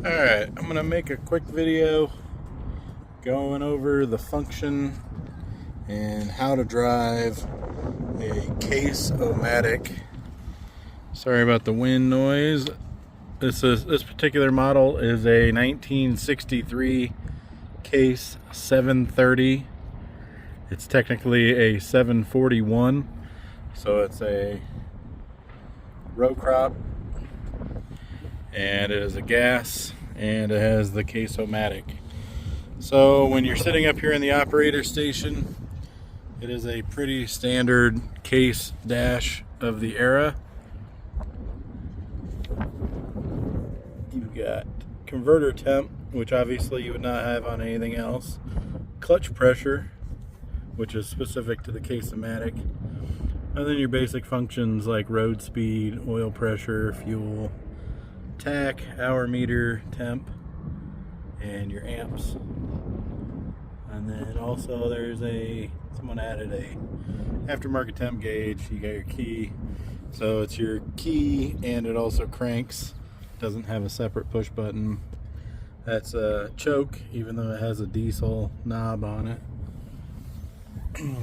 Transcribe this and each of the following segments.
Alright, I'm going to make a quick video going over the function and how to drive a Case-O-Matic. Sorry about the wind noise. This particular model is a 1963 Case 730. It's technically a 741, so it's a row crop, and it is a gas, and it has the Case-O-Matic. So when you're sitting up here in the operator station, it is a pretty standard Case dash of the era. You've got converter temp, which obviously you would not have on anything else, clutch pressure, which is specific to the Case-O-Matic, and then your basic functions like road speed, oil pressure, fuel, tach, hour meter, temp, and your amps. And then also there's someone added a aftermarket temp gauge. You got your key, so it's your key, and it also cranks. Doesn't have a separate push button. That's a choke, even though it has a diesel knob on it.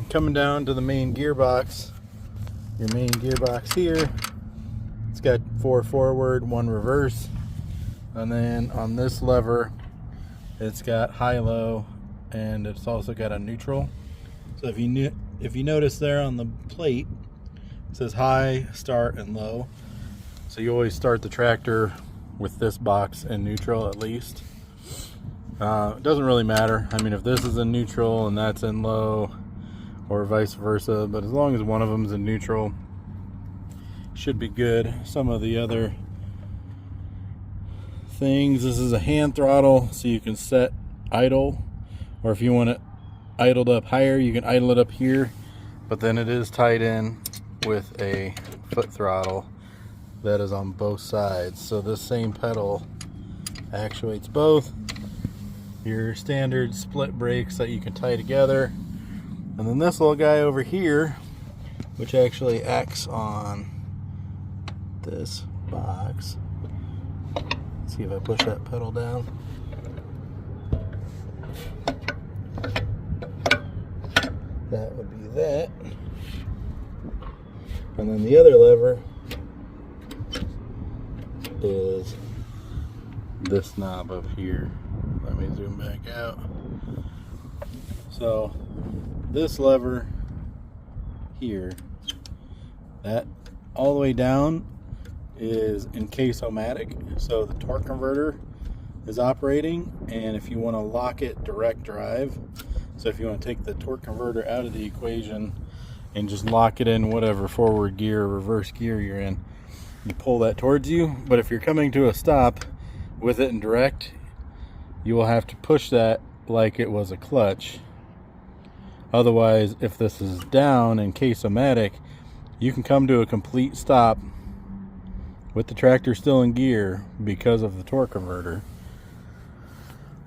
Coming down to the main gearbox, your main gearbox here, it's got 4 forward, 1 reverse, and then on this lever it's got high-low, and it's also got a neutral. So if you notice there on the plate, it says high, start, and low. So you always start the tractor with this box in neutral at least. It doesn't really matter. I mean, if this is in neutral and that's in low, or vice versa, but as long as one of them is in neutral, should be good. Some of the other things, this is a hand throttle, so you can set idle, or if you want it idled up higher, you can idle it up here, but then it is tied in with a foot throttle that is on both sides, so this same pedal actuates both. Your standard split brakes that you can tie together, and then this little guy over here, which actually acts on this box. Let's see if I push that pedal down. That would be that. And then the other lever is this knob up here. Let me zoom back out. So this lever here, that all the way down is in Case-O-Matic, so the torque converter is operating, and if you want to lock it direct drive, so if you want to take the torque converter out of the equation and just lock it in whatever forward gear or reverse gear you're in, you pull that towards you. But if you're coming to a stop with it in direct, you will have to push that like it was a clutch. Otherwise, if this is down in Case-O-Matic, you can come to a complete stop with the tractor still in gear because of the torque converter.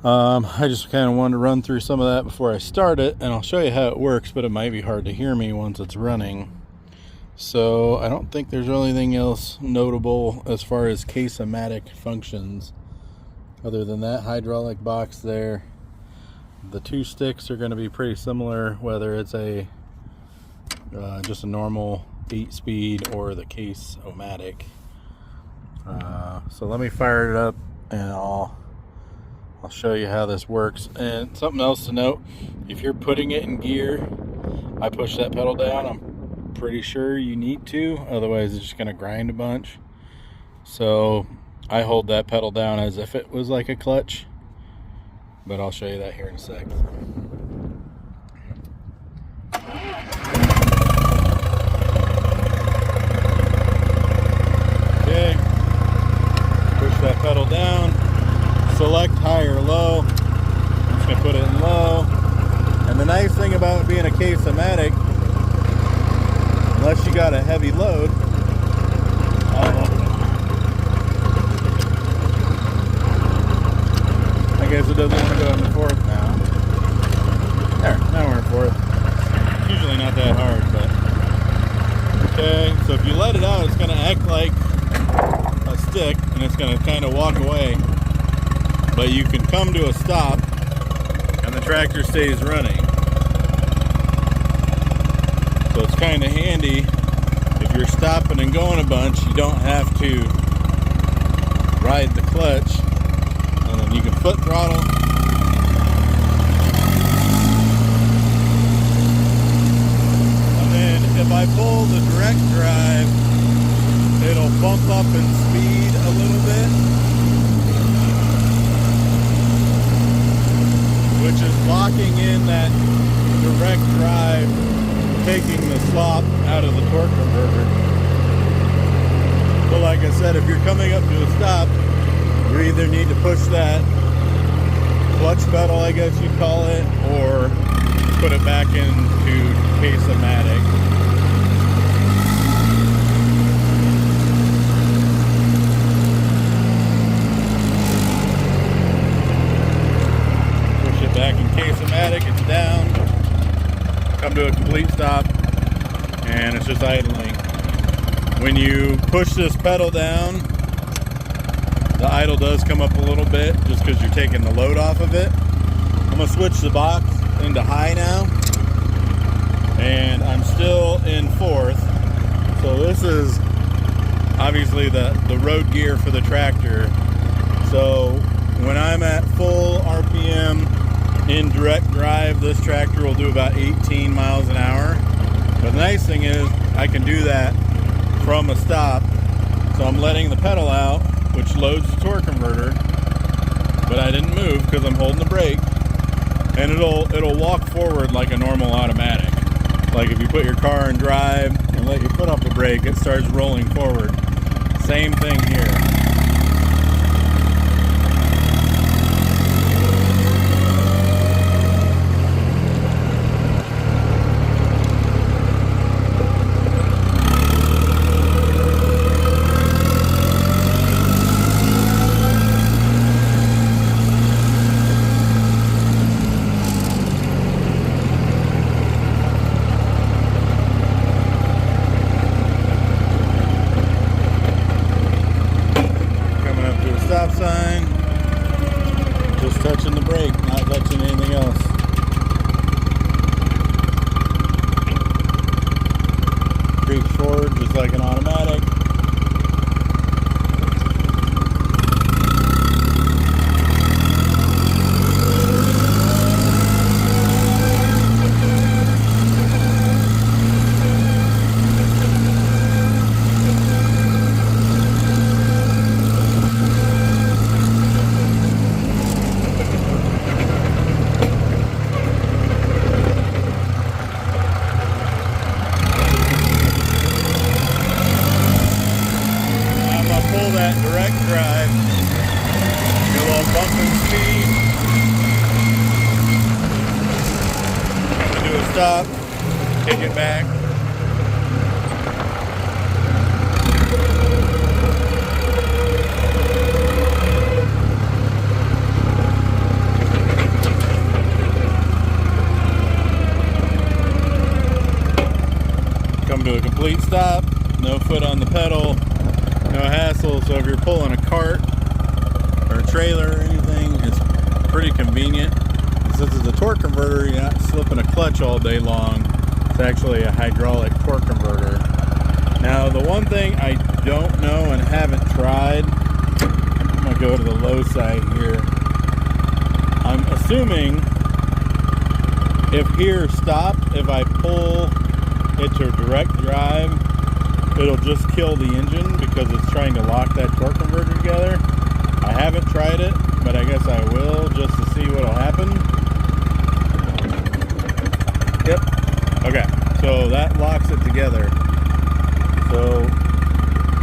I just kind of wanted to run through some of that before I start it, and I'll show you how it works, but it might be hard to hear me once it's running. So I don't think there's really anything else notable as far as Case-O-Matic functions other than that hydraulic box there. The 2 sticks are going to be pretty similar, whether it's a just a normal 8-speed or the Case-O-Matic. So let me fire it up, and I'll show you how this works. And something else to note, if you're putting it in gear, I push that pedal down. I'm pretty sure you need to, otherwise it's just going to grind a bunch. So I hold that pedal down as if it was like a clutch, but I'll show you that here in a sec. Okay, push that pedal down, select high or low. I'm just going to put it in low. And the nice thing about it being a Case-O-Matic, unless you got a heavy load, I guess it doesn't want to go into 4th now. There, now we're in 4th. It's usually not that hard, but okay. So if you let it out, it's going to act like a stick, and it's going to kind of walk away. but you can come to a stop and the tractor stays running. So it's kind of handy if you're stopping and going a bunch. You don't have to ride the clutch, and then you can foot throttle. And then if I pull the direct drive, it'll bump up in speed a little bit, which is locking in that direct drive, taking the slop out of the torque converter. So like I said, if you're coming up to a stop, you either need to push that clutch pedal, I guess you'd call it, or put it back into Case-O-Matic. Push it back in Case-O-Matic, it's down. Come to a complete stop, and it's just idling. When you push this pedal down, the idle does come up a little bit just because you're taking the load off of it. I'm going to switch the box into high now, and I'm still in fourth. So this is obviously the road gear for the tractor. So when I'm at full RPM in direct drive, this tractor will do about 18 miles an hour. But the nice thing is I can do that from a stop. So I'm letting the pedal out, which loads the torque converter, but I didn't move because I'm holding the brake, and it'll walk forward like a normal automatic. Like if you put your car in drive and let your foot off the brake, it starts rolling forward. Same thing here. Stop sign, just touching the brake, not touching anything else. Creeps forward just like an automatic. That direct drive, get a little bump in speed, do a stop, kick it back. Come to a complete stop, no foot on the pedal. No hassle. So if you're pulling a cart or a trailer or anything, it's pretty convenient. Since it's a torque converter, you're not slipping a clutch all day long. It's actually a hydraulic torque converter. Now the one thing I don't know and haven't tried, I'm going to go to the low side here. I'm assuming if here stop, if I pull it to direct drive, it'll just kill the engine because it's trying to lock that torque converter together. I haven't tried it, but I guess I will just to see what'll happen. Yep. Okay, so that locks it together. So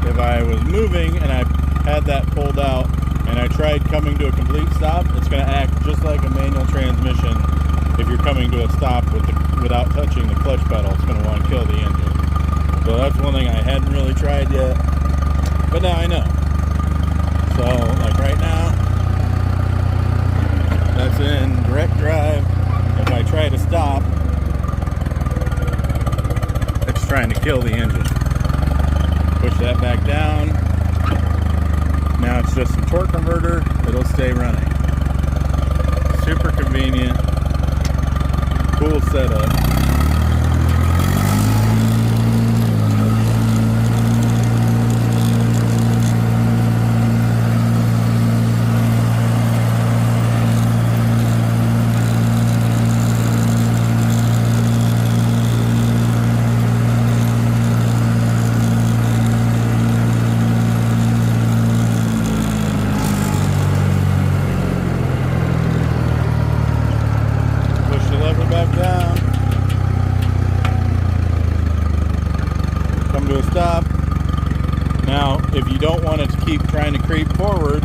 if I was moving and I had that pulled out and I tried coming to a complete stop, it's going to act just like a manual transmission. If you're coming to a stop without touching the clutch pedal, it's going to want to kill the engine. So that's one thing I hadn't really tried yet, but now I know. So like right now, that's in direct drive. If I try to stop, it's trying to kill the engine. Push that back down. Now it's just a torque converter. It'll stay running. super convenient, cool setup. Back down, come to a stop. Now if you don't want it to keep trying to creep forward,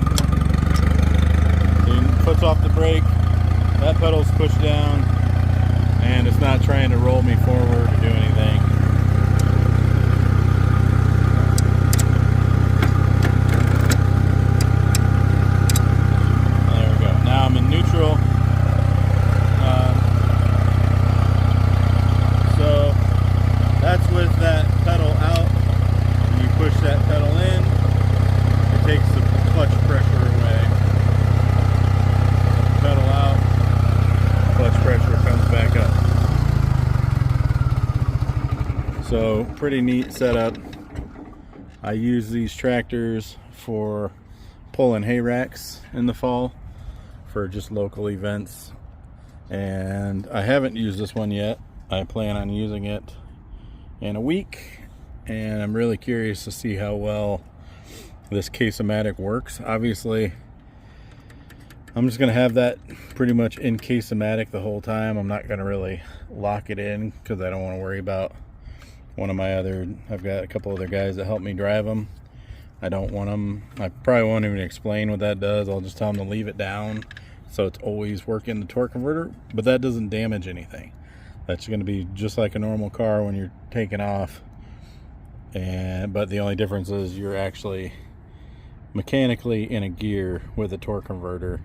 then foot's off the brake, that pedal's pushed down, and it's not trying to roll me forward or do anything. There we go. Now I'm in neutral. That's with that pedal out. When you push that pedal in, it takes the clutch pressure away. Pedal out, clutch pressure comes back up. So pretty neat setup. I use these tractors for pulling hay racks in the fall for just local events. And I haven't used this one yet. I plan on using it in a week, and I'm really curious to see how well this Case-O-Matic works. Obviously, I'm just gonna have that pretty much in Case-O-Matic the whole time. I'm not gonna really lock it in because I don't want to worry about I've got a couple other guys that help me drive them. I don't want them, I probably won't even explain what that does. I'll just tell them to leave it down so it's always working the torque converter, but that doesn't damage anything. That's going to be just like a normal car when you're taking off, but the only difference is you're actually mechanically in a gear with a torque converter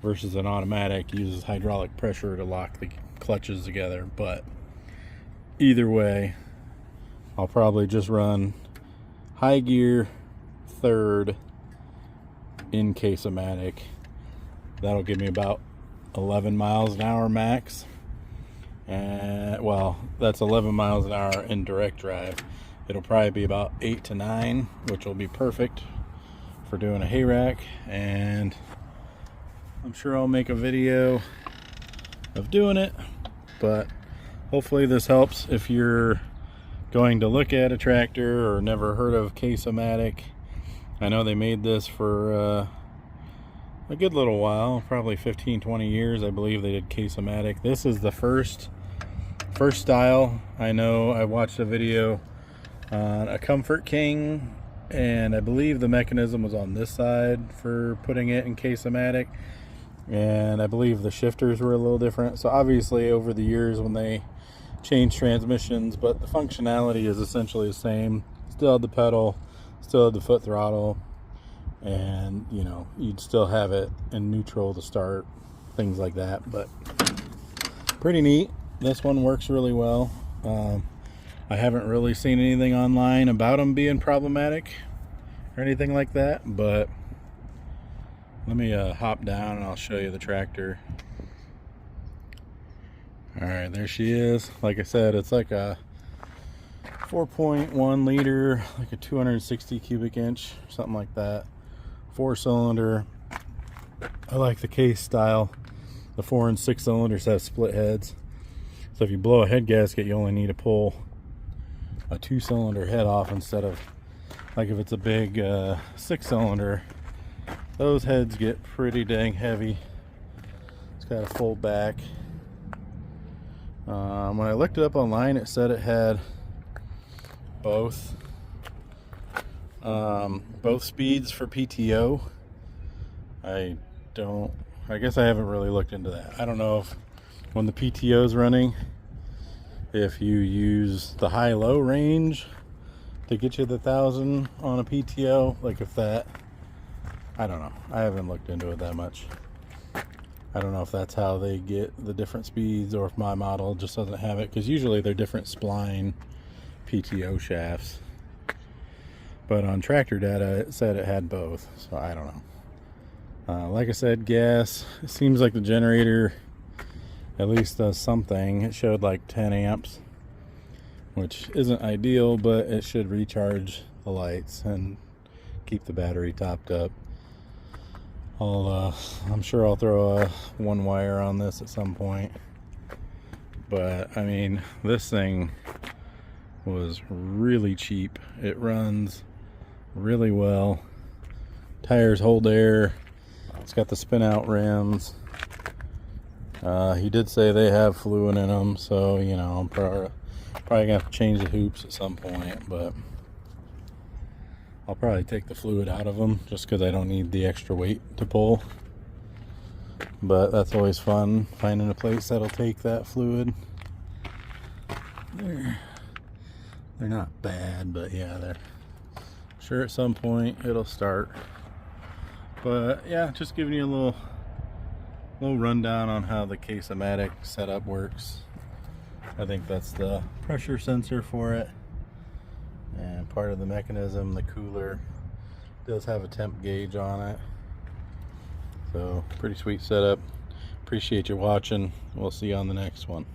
versus an automatic uses hydraulic pressure to lock the clutches together. But either way, I'll probably just run high gear third in Case-O-Matic. That'll give me about 11 miles an hour max. And well, that's 11 miles an hour in direct drive. It'll probably be about 8 to 9, which will be perfect for doing a hay rack. And I'm sure I'll make a video of doing it, but hopefully this helps if you're going to look at a tractor or never heard of Case-O-Matic. I know they made this for a good little while, probably 15-20 years. I believe they did Case-O-Matic. This is the first style. I know I watched a video on a Comfort King, and I believe the mechanism was on this side for putting it in Case-O-Matic, and I believe the shifters were a little different. So obviously over the years when they changed transmissions, but the functionality is essentially the same. Still had the pedal, still had the foot throttle, and you know, you'd still have it in neutral to start, things like that. But pretty neat. This one works really well. I haven't really seen anything online about them being problematic or anything like that, but let me hop down and I'll show you the tractor. Alright, there she is. Like I said, it's like a 4.1 liter, like a 260 cubic inch, something like that. 4-cylinder. I like the Case style. The 4 and 6 cylinders have split heads. So if you blow a head gasket, you only need to pull a 2-cylinder head off instead of, like if it's a big 6-cylinder, those heads get pretty dang heavy. It's got a full back. When I looked it up online, it said it had both speeds for PTO. I guess I haven't really looked into that. I don't know if when the PTO is running, if you use the high-low range to get you the 1,000 on a PTO, like if that, I don't know. I haven't looked into it that much. I don't know if that's how they get the different speeds or if my model just doesn't have it, because usually they're different spline PTO shafts. But on tractor data, it said it had both, so I don't know. Like I said, gas. It seems like the generator at least does something. It showed like 10 amps, which isn't ideal, but it should recharge the lights and keep the battery topped up. I'm sure I'll throw a one wire on this at some point, but I mean, this thing was really cheap. It runs really well. Tires hold air. It's got the spin out rims. He did say they have fluid in them, so you know, I'm probably gonna have to change the hoops at some point, but I'll probably take the fluid out of them just because I don't need the extra weight to pull. But that's always fun, finding a place that'll take that fluid. They're not bad, but yeah, they're sure at some point it'll start. But yeah, just giving you a little rundown on how the Case-O-Matic setup works. I think that's the pressure sensor for it, and part of the mechanism, the cooler, does have a temp gauge on it. So pretty sweet setup. Appreciate you watching. We'll see you on the next one.